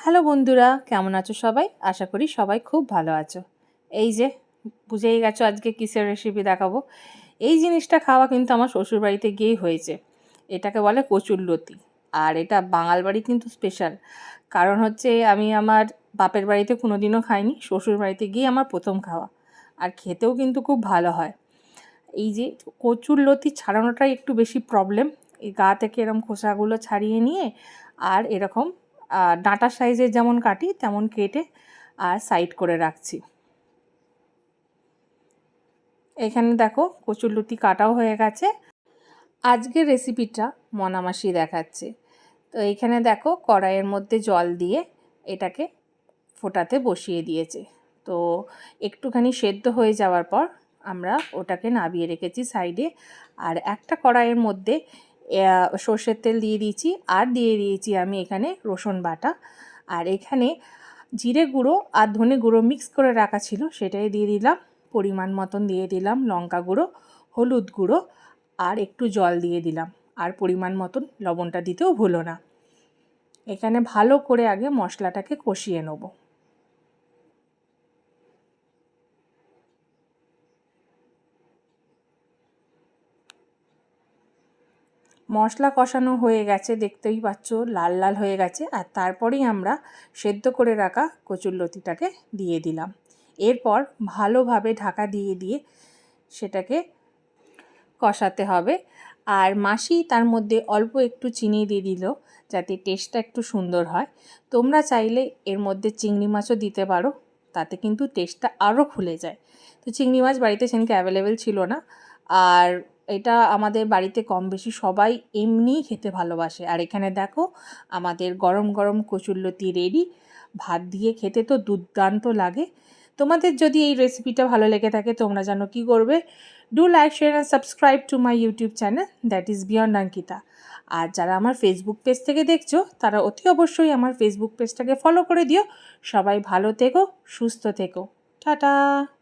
Hello বন্ধুরা, কেমন আছো সবাই? আশা করি সবাই খুব ভালো আছো। এই যে বুঝেই গেছো আজকে কিসের রেসিপি দেখাবো। এই জিনিসটা খাওয়া কিন্তু আমার শ্বশুরবাড়িতে গিয়েই হয়েছে। এটাকে বলে কচুরলতি। আর এটা বাঙাল বাড়ি কিন্তু স্পেশাল। কারণ হচ্ছে আমি আমার বাপের বাড়িতে কোনোদিনও খাইনি, শ্বশুর বাড়িতে গিয়ে আমার প্রথম খাওয়া। আর খেতেও কিন্তু খুব ভালো হয়। এই যে কচুরলতি ছাড়ানোটাই একটু বেশি প্রবলেম। এই গা থেকে এরকম খোসাগুলো ছাড়িয়ে নিয়ে আর এরকম ডাঁটা সাইজের যেমন কাটি তেমন কেটে আর সাইড করে রাখছি। এখানে দেখো কচুরলতি কাটাও হয়ে গেছে। আজকের রেসিপিটা মনামাসি দেখাচ্ছে। তো এইখানে দেখো কড়াইয়ের মধ্যে জল দিয়ে এটাকে ফোটাতে বসিয়ে দিয়েছে। তো একটুখানি সেদ্ধ হয়ে যাওয়ার পর আমরা ওটাকে নামিয়ে রেখেছি সাইডে। আর একটা কড়াইয়ের মধ্যে সর্ষের তেল দিয়ে দিয়েছি আর দিয়ে দিয়েছি আমি এখানে রসুন বাটা। আর এখানে জিরে গুঁড়ো আর ধনে গুঁড়ো মিক্স করে রাখা ছিল, সেটাই দিয়ে দিলাম। পরিমাণ মতন দিয়ে দিলাম লঙ্কা গুঁড়ো, হলুদ গুঁড়ো আর একটু জল দিয়ে দিলাম। আর পরিমাণ মতন লবণটা দিতেও ভুলো না। এখানে ভালো করে আগে মশলাটাকে কষিয়ে নেব। মশলা কষানো হয়ে গেছে, দেখতেই পাচ্ছ লাল লাল হয়ে গেছে। আর তারপরেই আমরা সেদ্ধ করে রাখা কচুরলতিটাকে দিয়ে দিলাম। এরপর ভালোভাবে ঢাকা দিয়ে দিয়ে সেটাকে কষাতে হবে। আর মাসি তার মধ্যে অল্প একটু চিনি দিয়ে দিল যাতে টেস্টটা একটু সুন্দর হয়। তোমরা চাইলে এর মধ্যে চিংড়ি মাছও দিতে পারো, তাতে কিন্তু টেস্টটা আরও খুলে যায়। তো চিংড়ি মাছ বাড়িতে সেদিনকে অ্যাভেলেবেল ছিল না। আর এটা আমাদের বাড়িতে কম বেশি সবাই এমনিই খেতে ভালোবাসে। আর এখানে দেখো আমাদের গরম গরম কচুরলতি রেডি। ভাত দিয়ে খেতে তো দুর্দান্ত লাগে। তোমাদের যদি এই রেসিপিটা ভালো লেগে থাকে তোমরা জানো কি করবে। Do like, share and subscribe to my YouTube channel, that is beyond Ankita. আর যারা আমার ফেসবুক পেজ থেকে দেখছো তারা অতি অবশ্যই আমার ফেসবুক পেজটাকে ফলো করে দিও। সবাই ভালো থেকো, সুস্থ থেকো। টাটা।